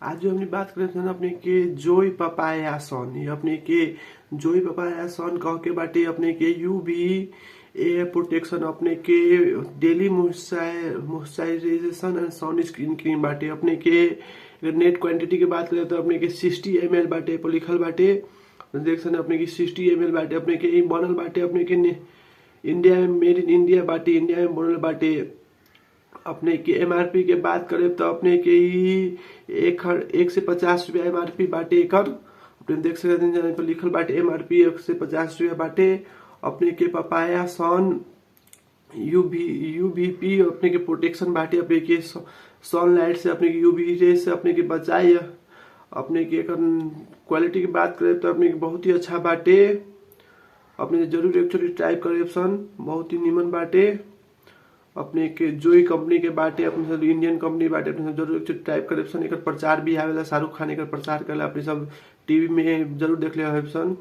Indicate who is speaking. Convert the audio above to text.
Speaker 1: आज जो हमने बात करें सन अपने के जोई पपाया सन, ये अपने के जोई पपाया सन कह के बाटे अपने के यूवी ए प्रोटेक्शन अपने के daily moisturisation and sun screen cream बाटे अपने के। अगर नेट क्वांटिटी की बात करें तो अपने के 60 ml बाटे पर लिखल बाटे। देख सकते अपने की 60 ml बाटे अपने के ई बनल बाटे अपने के इंडिया में, मेड इन इंडिया बाटे, इंडिया में बनल बाटे। अपने के एमआरपी के बात करें तो अपने के ही 1 से 50 रुपया एमआरपी बाटे एकर। अपने देख सकते हैं जहाँ पर लिखल बाटे एमआरपी 1 से 50 रुपया बाटे। अपने के पपाया सन यूवीपी अपने के प्रोटेक्शन बाटे, अपने के सनलाइट से अपने के यूवी रे से अपने के बचाए। अपने के क्वालिटी की बात करें तो अपने के बहुत ही अच्छा बाटे। अपने जरूर एक्चुअली ट्राई करे सन, बहुत ही निमन बाटे। अपने के जोई कंपनी के बाटे, अपने सब इंडियन कंपनी बाटे, अपने सब जरूर एक्चुअली ट्राई करे सन। एक प्रचार भी आवेला, शाहरुख खान एक प्रचार करेला, अपने सब टीवी में जरूर देख ले सन।